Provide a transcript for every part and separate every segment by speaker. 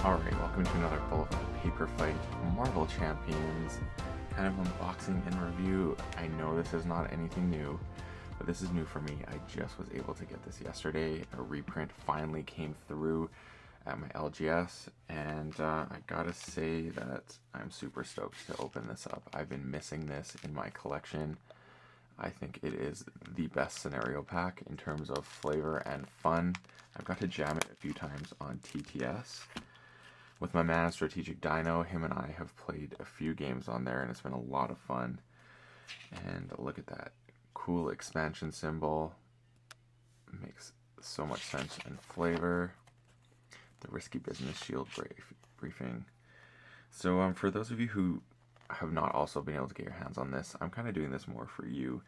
Speaker 1: Alright, welcome to another Boulevard Paper Fight Marvel Champions kind of unboxing and review. I know this is not anything new, but this is new for me. I just was able to get this yesterday. A reprint finally came through at my LGS, and I gotta say that I'm super stoked to open this up. I've been missing this in my collection. I think it is the best scenario pack in terms of flavor and fun. I've got to jam it a few times on TTS. With my man Strategic Dino, him and I have played a few games on there, and it's been a lot of fun. And look at that cool expansion symbol. It makes so much sense and flavor. The Risky Business Shield briefing. So for those of you who have not also been able to get your hands on this, I'm kind of doing this more for you.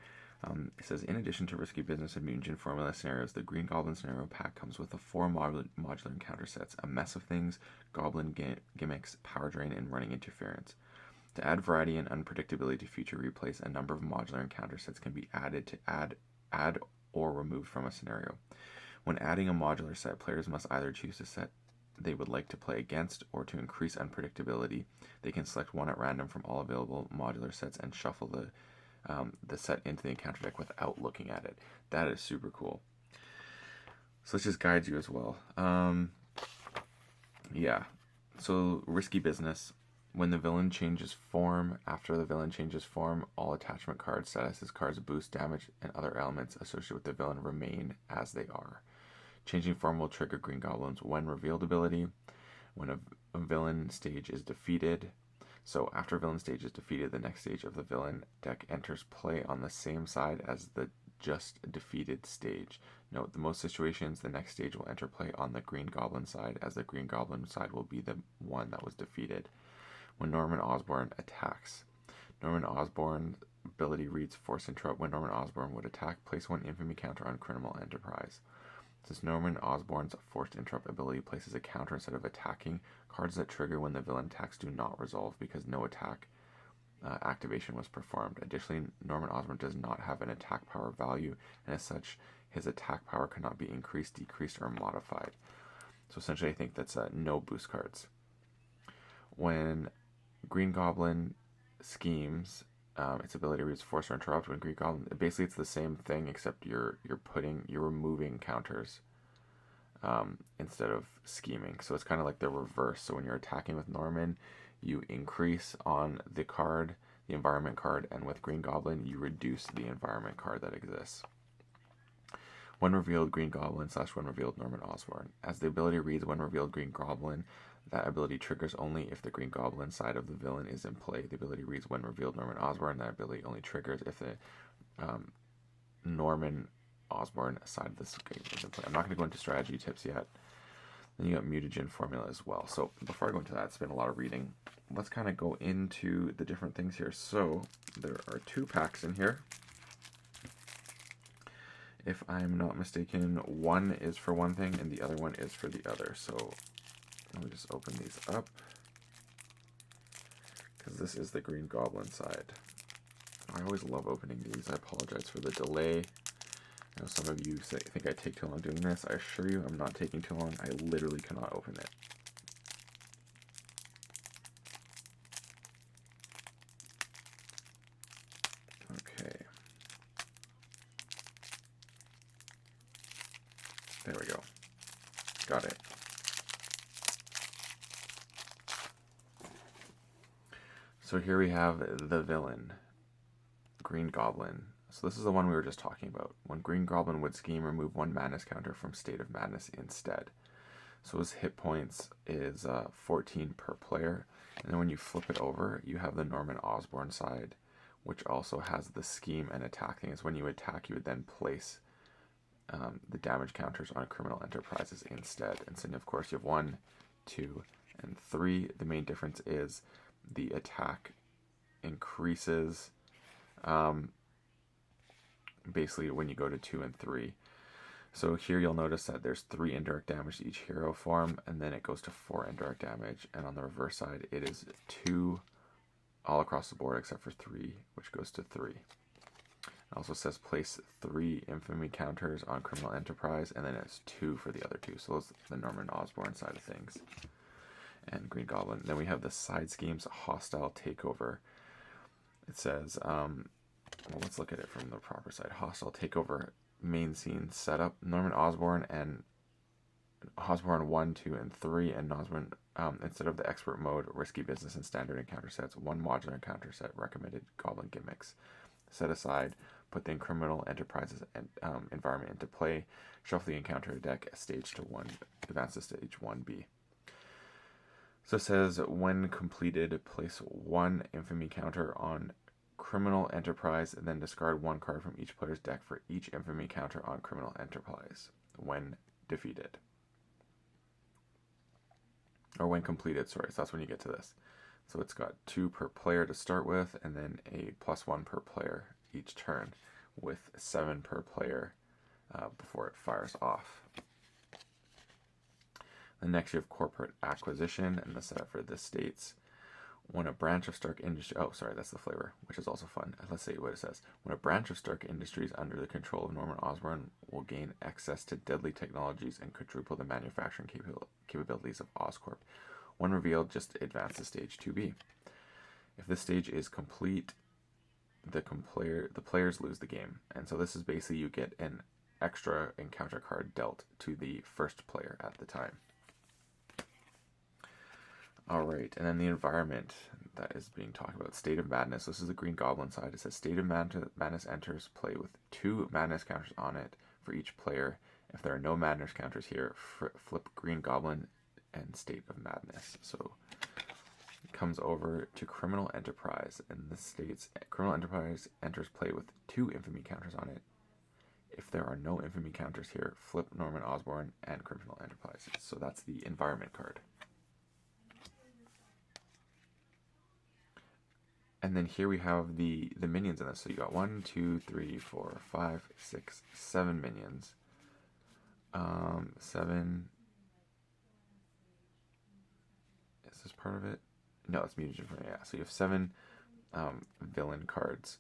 Speaker 1: It says, in addition to Risky Business and Mutagen formula scenarios, the Green Goblin Scenario pack comes with 4 modular encounter sets, a mess of things, goblin gimmicks, power drain, and running interference. To add variety and unpredictability to future replays, a number of modular encounter sets can be added to add or removed from a scenario. When adding a modular set, players must either choose a set they would like to play against, or to increase unpredictability, they can select one at random from all available modular sets and shuffle the set into the encounter deck without looking at it. That is super cool. So this just guides you as well. Yeah. So Risky Business. When the villain changes form, after the villain changes form, all attachment cards, statuses, cards, boost, damage, and other elements associated with the villain remain as they are. Changing form will trigger Green Goblin's when revealed ability. When a villain stage is defeated. So after villain stage is defeated, the next stage of the villain deck enters play on the same side as the just defeated stage. Note, the most situations, the next stage will enter play on the Green Goblin side, as the Green Goblin side will be the one that was defeated. When Norman Osborn attacks. Norman Osborn's ability reads Force Interrupt. When Norman Osborn would attack, place 1 infamy counter on Criminal Enterprise. Since Norman Osborn's Forced Interrupt ability places a counter instead of attacking, cards that trigger when the villain attacks do not resolve because no attack activation was performed. Additionally, Norman Osborn does not have an attack power value, and as such, his attack power cannot be increased, decreased, or modified. So essentially, I think that's no boost cards. When Green Goblin schemes, its ability reads Force or Interrupt. When Green Goblin, basically it's the same thing, except you're removing counters instead of scheming. So it's kind of like the reverse. So when you're attacking with Norman, you increase on the card, the environment card, and with Green Goblin, you reduce the environment card that exists. When revealed Green Goblin / when revealed Norman Osborn. As the ability reads when revealed Green Goblin, that ability triggers only if the Green Goblin side of the villain is in play. The ability reads when revealed Norman Osborn. That ability only triggers if the Norman Osborn side of this game is in play. I'm not going to go into strategy tips yet. Then you got mutagen formula as well. So before I go into that, it's been a lot of reading. Let's kind of go into the different things here. So there are 2 packs in here. If I'm not mistaken, one is for one thing and the other one is for the other. So let me just open these up, because this is the Green Goblin side. I always love opening these. I apologize for the delay. I know some of you think I take too long doing this. I assure you I'm not taking too long. I literally cannot open it. Okay. There we go. Got it. So here we have the villain, Green Goblin. So this is the one we were just talking about. When Green Goblin would scheme, remove 1 madness counter from State of Madness instead. So his hit points is 14 per player. And then when you flip it over, you have the Norman Osborn side, which also has the scheme and attack things. When you attack, you would then place the damage counters on Criminal Enterprises instead. And so, of course, you have 1, 2, and 3. The main difference is the attack increases basically when you go to 2 and 3. So here you'll notice that there's 3 indirect damage to each hero form, and then it goes to 4 indirect damage. And on the reverse side, it is 2 all across the board except for 3, which goes to 3. It also says place 3 infamy counters on Criminal Enterprise, and then it's 2 for the other 2. So it's the Norman Osborn side of things. and Green Goblin. Then we have the side schemes, hostile takeover. It says, well, let's look at it from the proper side. Hostile takeover main scene setup. Norman Osborn and Osborn 1, 2, and 3, and Osborn, instead of the expert mode, risky business and standard encounter sets, one modular encounter set, recommended goblin gimmicks. Set aside, put the criminal enterprises and environment into play, shuffle the encounter deck, stage to 1, advance to stage 1B. So it says, when completed, place 1 infamy counter on criminal enterprise, and then discard 1 card from each player's deck for each infamy counter on criminal enterprise when defeated. Or when completed, sorry, so that's when you get to this. So it's got 2 per player to start with, and then a +1 per player each turn, with 7 per player before it fires off. The next you have corporate acquisition, and the setup for this states, when a branch of Stark Industries, oh sorry, that's the flavor, which is also fun. Let's see what it says. When a branch of Stark Industries under the control of Norman Osborn will gain access to deadly technologies and quadruple the manufacturing capabilities of Oscorp. When revealed, just advance to stage 2B. If this stage is complete, the players lose the game. And so this is basically you get an extra encounter card dealt to the first player at the time. Alright, and then the environment that is being talked about. State of Madness. This is the Green Goblin side. It says State of Madness enters play with 2 madness counters on it for each player. If there are no madness counters here, flip Green Goblin and State of Madness. So it comes over to Criminal Enterprise, and this states Criminal Enterprise enters play with 2 infamy counters on it. If there are no infamy counters here, flip Norman Osborn and Criminal Enterprise. So that's the environment card. And then here we have the minions in this. So you got 1, 2, 3, 4, 5, 6, 7 minions. 7. Is this part of it? No, it's mutagen. Yeah. So you have 7 villain cards,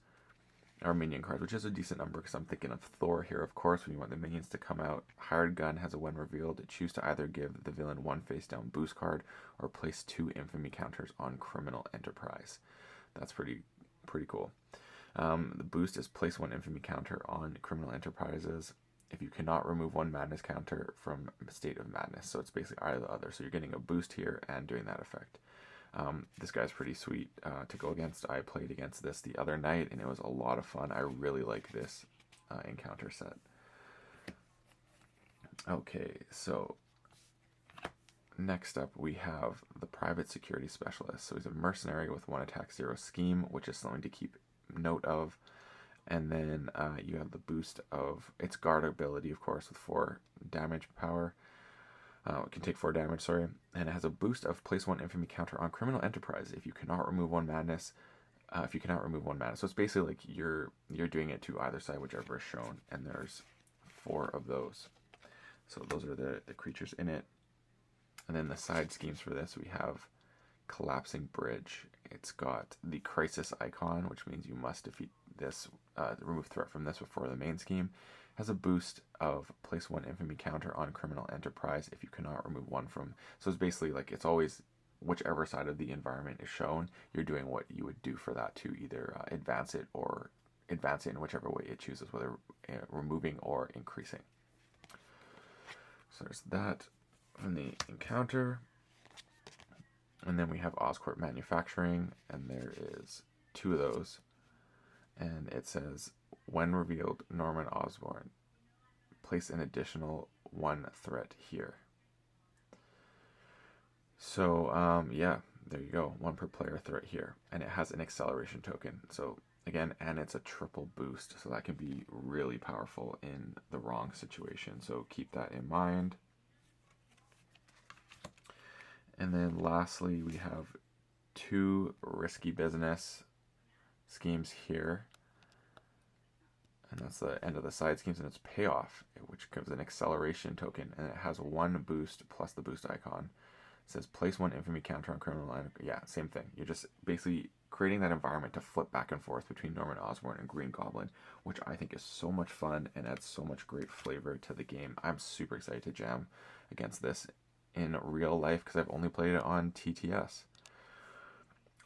Speaker 1: or minion cards, which is a decent number because I'm thinking of Thor here. Of course, when you want the minions to come out, Hired Gun has a when revealed. Choose to either give the villain 1 face down boost card or place 2 infamy counters on Criminal Enterprise. That's pretty cool. The boost is place 1 infamy counter on Criminal Enterprises if you cannot remove 1 madness counter from State of Madness. So it's basically either the other. So you're getting a boost here and doing that effect. This guy's pretty sweet to go against. I played against this the other night, and it was a lot of fun. I really like this encounter set. Okay, so next up we have the Private Security Specialist. So he's a mercenary with 1 attack 0 scheme, which is something to keep note of. And then you have the boost of its guard ability, of course, with 4 damage power. It can take 4 damage, sorry. And it has a boost of place 1 infamy counter on Criminal Enterprise if you cannot remove 1 madness. So it's basically like you're doing it to either side, whichever is shown. And there's 4 of those. So those are the creatures in it. And then the side schemes for this, we have Collapsing Bridge. It's got the Crisis icon, which means you must defeat this, remove threat from this before the main scheme. It has a boost of place 1 infamy counter on Criminal Enterprise if you cannot remove 1 from. So it's basically like it's always whichever side of the environment is shown, you're doing what you would do for that to either advance it or advance it in whichever way it chooses, whether removing or increasing. So there's that from the encounter. And then we have Oscorp Manufacturing, and there is 2 of those. And it says, when revealed, Norman Osborn, place an additional 1 threat here. So, yeah, there you go. 1 per player threat here. And it has an acceleration token. So, again, and it's a triple boost. So that can be really powerful in the wrong situation. So keep that in mind. And then lastly, we have 2 risky business schemes here. And that's the end of the side schemes, and it's payoff, which gives an acceleration token, and it has 1 boost plus the boost icon. It says place 1 infamy counter on Criminal. Yeah, same thing. You're just basically creating that environment to flip back and forth between Norman Osborn and Green Goblin, which I think is so much fun and adds so much great flavor to the game. I'm super excited to jam against this in real life because I've only played it on TTS.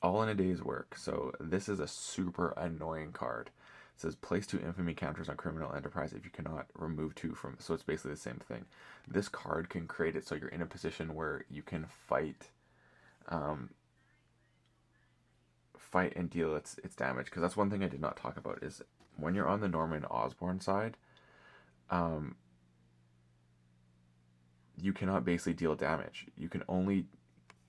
Speaker 1: All in a day's work. So this is a super annoying card. It says place 2 infamy counters on criminal enterprise if you cannot remove 2 from. So it's basically the same thing. This card can create it so you're in a position where you can fight and deal its damage. Because that's one thing I did not talk about is when you're on the Norman Osborn side, you cannot basically deal damage. You can only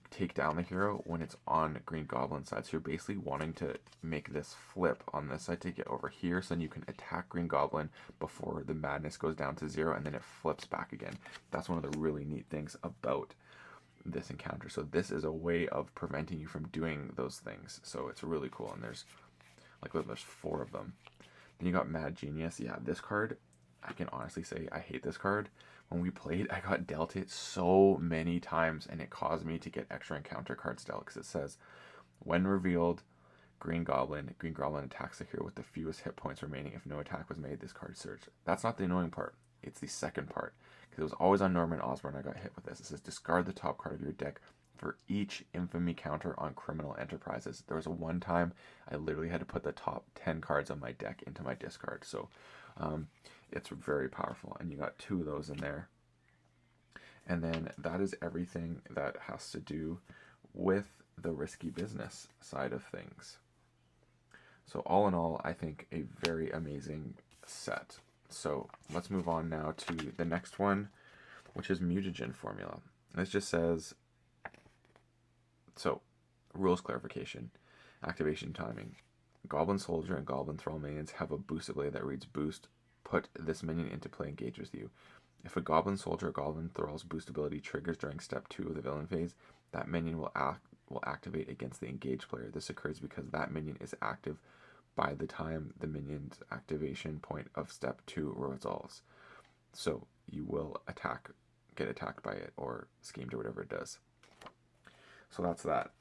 Speaker 1: take down the hero when it's on Green Goblin side. So you're basically wanting to make this flip on this side to get over here, so then you can attack Green Goblin before the madness goes down to 0 and then it flips back again. That's one of the really neat things about this encounter. So this is a way of preventing you from doing those things. So it's really cool. And there's like, look, there's 4 of them. Then you got Mad Genius. Yeah, this card, I can honestly say I hate this card. When we played, I got dealt it so many times, and it caused me to get extra encounter cards dealt, because it says, when revealed, Green Goblin attacks the hero with the fewest hit points remaining. If no attack was made, this card surged. That's not the annoying part. It's the second part, because it was always on Norman Osborn I got hit with this. It says, discard the top card of your deck for each infamy counter on criminal enterprises. There was a one time I literally had to put the top 10 cards on my deck into my discard. So it's very powerful, and you got 2 of those in there. And then that is everything that has to do with the risky business side of things. So all in all, I think a very amazing set. So let's move on now to the next one, which is mutagen formula. This just says, so rules clarification, activation timing. Goblin Soldier and Goblin Thrall minions have a boost ability that reads boost. Put this minion into play, engage with you. If a Goblin Soldier or Goblin Thrall's boost ability triggers during step 2 of the villain phase, that minion will activate against the engaged player. This occurs because that minion is active by the time the minion's activation point of step 2 resolves. So you will get attacked by it, or schemed, or whatever it does. So that's that.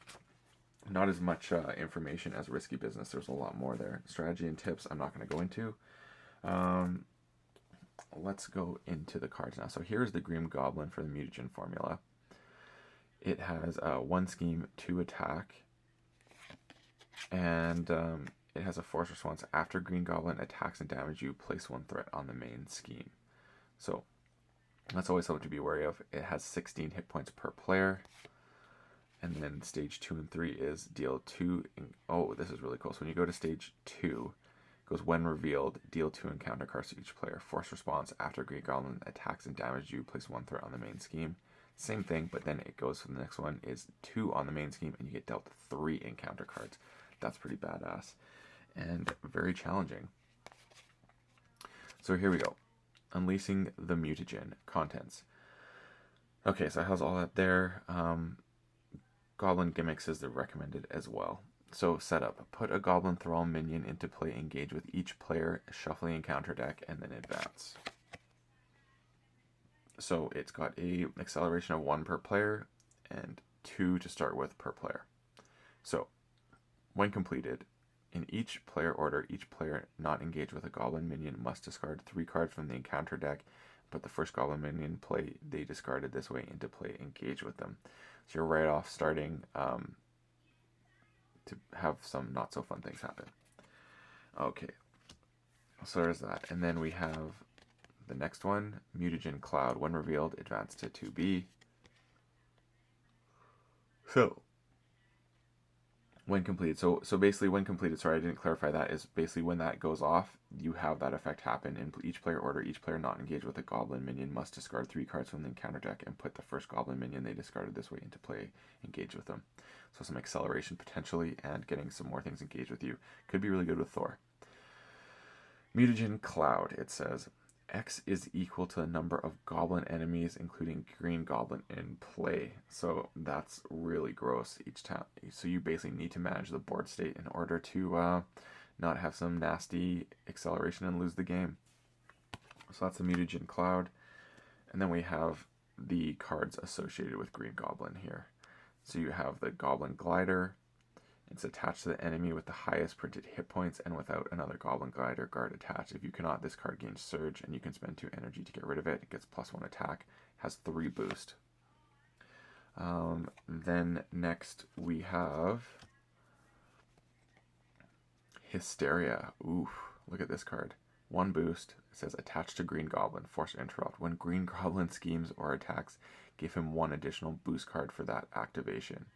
Speaker 1: Not as much information as risky business. There's a lot more there. Strategy and tips I'm not going to go into. Let's go into the cards now. So here's the Green Goblin for the mutagen formula. It has 1 scheme, 2 attack, and it has a force response. After Green Goblin attacks and damage you, place 1 threat on the main scheme. So that's always something to be wary of. It has 16 hit points per player. And then stage 2 and 3 is deal 2. Oh, this is really cool. So when you go to stage 2, it goes, when revealed, deal 2 encounter cards to each player. Force response, after Green Goblin attacks and damages you, place 1 threat on the main scheme. Same thing, but then it goes for the next one is 2 on the main scheme, and you get dealt 3 encounter cards. That's pretty badass and very challenging. So here we go. Unleashing the mutagen contents. Okay, so it has all that there. Goblin gimmicks is the recommended as well. So setup. Put a Goblin Thrall minion into play, engage with each player, shuffle the encounter deck, and then advance. So it's got a acceleration of 1 per player and 2 to start with per player. So when completed, in each player order, each player not engaged with a Goblin minion must discard 3 cards from the encounter deck. Put the first Goblin minion play they discarded this way into play, engage with them. So you're right off starting to have some not so fun things happen. Okay, so there's that. And then we have the next one, Mutagen Cloud. When revealed, advance to 2B. So when completed, so basically when completed, sorry I didn't clarify that, is basically when that goes off, you have that effect happen in each player order. Each player not engaged with a Goblin minion must discard 3 cards from the encounter deck and put the first Goblin minion they discarded this way into play, engage with them. So some acceleration potentially, and getting some more things engaged with you. Could be really good with Thor. Mutagen Cloud, it says, X is equal to the number of Goblin enemies, including Green Goblin, in play. So that's really gross each time. So you basically need to manage the board state in order to not have some nasty acceleration and lose the game. So that's the Mutagen Cloud. And then we have the cards associated with Green Goblin here. So you have the Goblin Glider. It's attached to the enemy with the highest printed hit points and without another Goblin Glider guard attached. If you cannot, this card gains Surge, and you can spend 2 energy to get rid of it. It gets +1 attack, has 3 boost. Then next we have Hysteria. Ooh, look at this card. 1 boost. It says attached to Green Goblin. Force interrupt. When Green Goblin schemes or attacks, give him 1 additional boost card for that activation.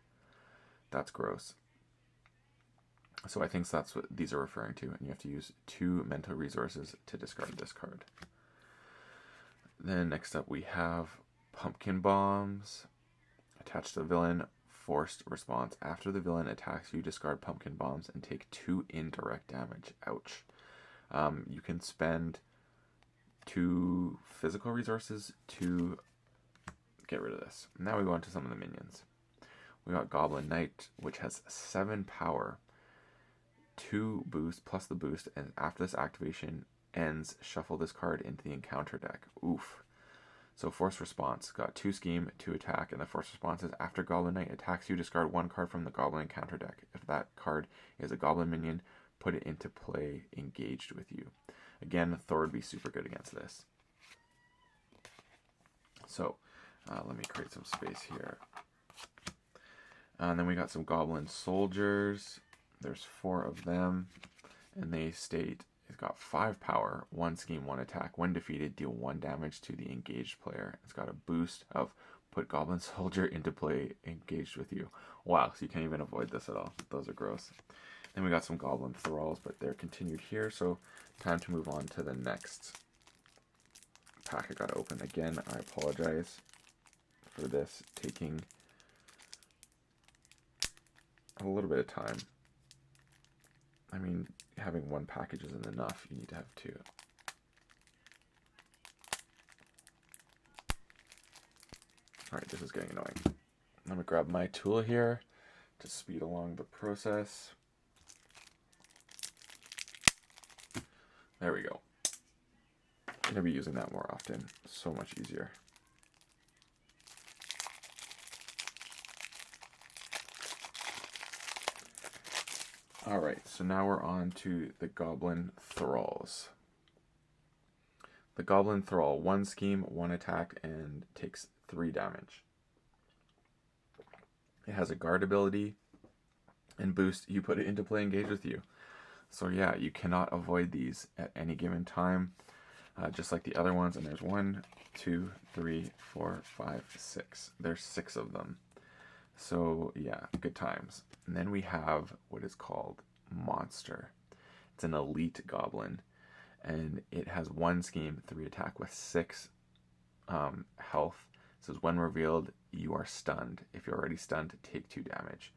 Speaker 1: That's gross. So I think that's what these are referring to, and you have to use 2 mental resources to discard this card. Then next up we have Pumpkin Bombs. Attached to the villain, forced response. After the villain attacks you, discard Pumpkin Bombs and take 2 indirect damage. Ouch. You can spend 2 physical resources to get rid of this. Now we go on to some of the minions. We got Goblin Knight, which has 7 power, 2 boost plus the boost, and after this activation ends, shuffle this card into the encounter deck. Oof. So force response, got 2 scheme, 2 attack, and the force response is after Goblin Knight attacks you, discard 1 card from the Goblin encounter deck. If that card is a Goblin minion, put it into play engaged with you. Again, Thor would be super good against this. So let me create some space here. And then we got some Goblin Soldiers. There's 4 of them, and they state it's got 5 power, 1 scheme, 1 attack. When defeated, deal 1 damage to the engaged player. It's got a boost of put Goblin Soldier into play engaged with you. Wow, so you can't even avoid this at all. Those are gross. Then we got some Goblin Thralls, but they're continued here, so time to move on to the next pack I gotta open. Again, I apologize for this taking a little bit of time. I mean, having 1 package isn't enough. You need to have 2. Alright, this is getting annoying. I'm going to grab my tool here to speed along the process. There we go. I'm going to be using that more often. So much easier. Alright, so now we're on to the Goblin Thralls. The Goblin Thrall, 1 scheme, 1 attack, and takes 3 damage. It has a guard ability and boost. You put it into play, engage with you. So yeah, you cannot avoid these at any given time, just like the other ones. And there's 1, 2, 3, 4, 5, 6. There's 6 of them. So yeah, good times. And then we have what is called Monster. It's an elite goblin, and it has 1 scheme, 3 attack with 6 health. It says when revealed, you are stunned. If you're already stunned, take 2 damage.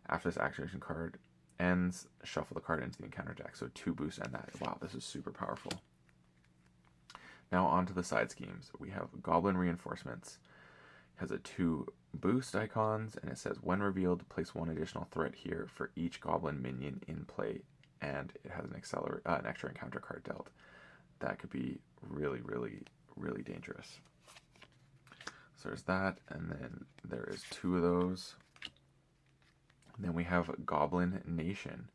Speaker 1: After this activation card ends, shuffle the card into the encounter deck. So 2 boosts and that. Wow, this is super powerful. Now on to the side schemes. We have Goblin Reinforcements. It has a 2 boost icons, and it says when revealed, place 1 additional threat here for each Goblin minion in play, and it has an extra encounter card dealt. That could be really, really, really dangerous. So there's that, and then there is 2 of those. And then we have Goblin Nation.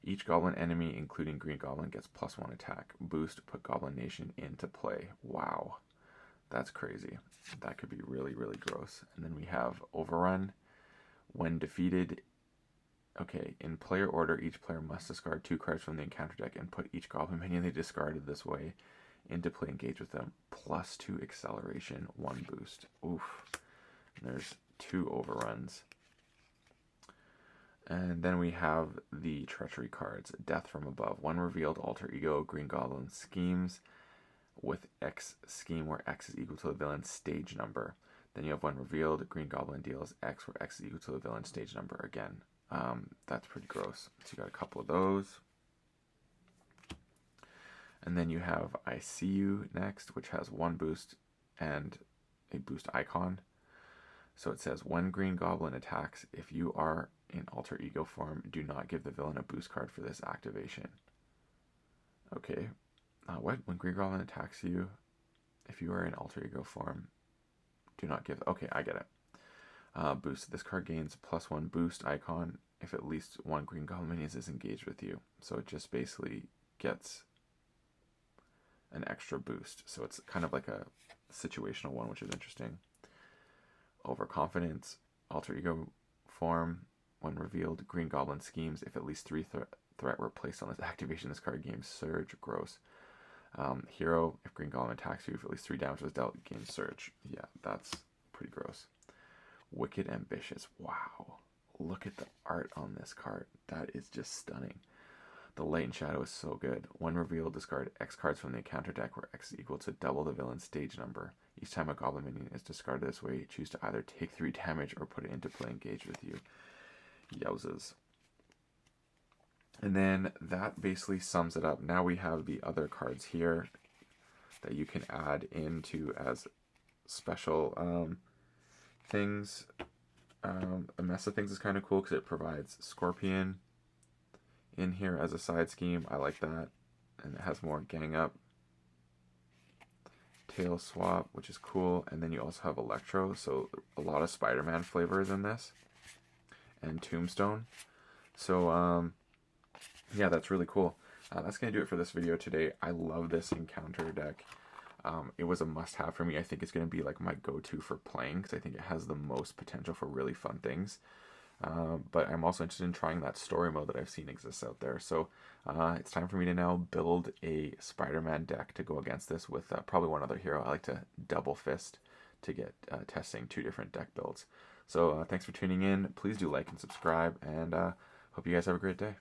Speaker 1: Each Goblin enemy, including Green Goblin, gets +1 attack. Boost, put Goblin Nation into play. Wow. That's crazy. That could be really, really gross. And then we have Overrun. When defeated, okay, in player order, each player must discard 2 cards from the encounter deck and put each Goblin minion they discarded this way into play, engage with them. +2 acceleration, 1 boost. Oof. And there's 2 Overruns. And then we have the Treachery cards. Death from Above. When revealed, alter ego, Green Goblin schemes with X scheme where X is equal to the villain's stage number. Then you have when revealed, Green Goblin deals X where X is equal to the villain's stage number again. That's pretty gross. So you got a couple of those. And then you have I See You next, which has 1 boost and a boost icon. So it says when Green Goblin attacks, if you are in alter ego form, do not give the villain a boost card for this activation. Okay. What? When Green Goblin attacks you, if you are in alter ego form, do not give... Okay, I get it. Boost. This card gains +1 boost icon if at least 1 Green Goblin minion is engaged with you. So it just basically gets an extra boost. So it's kind of like a situational one, which is interesting. Overconfidence, alter ego form. When revealed, Green Goblin schemes. If at least 3 threat were placed on this activation, this card gains Surge. Gross. Hero, if Green Goblin attacks you, if at least 3 damage was dealt, gains Surge. Yeah, that's pretty gross. Wicked Ambitious. Wow. Look at the art on this card. That is just stunning. The Light and Shadow is so good. When revealed, discard X cards from the encounter deck where X is equal to double the villain's stage number. Each time a Goblin Minion is discarded this way, choose to either take 3 damage or put it into play engaged with you. Yowzas. And then that basically sums it up. Now we have the other cards here that you can add into as special things. A Mess of Things is kind of cool because it provides Scorpion in here as a side scheme. I like that. And it has more Gang Up. Tail Swap, which is cool. And then you also have Electro, so a lot of Spider-Man flavors in this. And Tombstone. So, yeah, that's really cool. That's going to do it for this video today. I love this encounter deck. It was a must-have for me. I think it's going to be like my go-to for playing because I think it has the most potential for really fun things. But I'm also interested in trying that story mode that I've seen exists out there. So it's time for me to now build a Spider-Man deck to go against this with probably one other hero. I like to double fist to get testing 2 different deck builds. So thanks for tuning in. Please do like and subscribe, and hope you guys have a great day.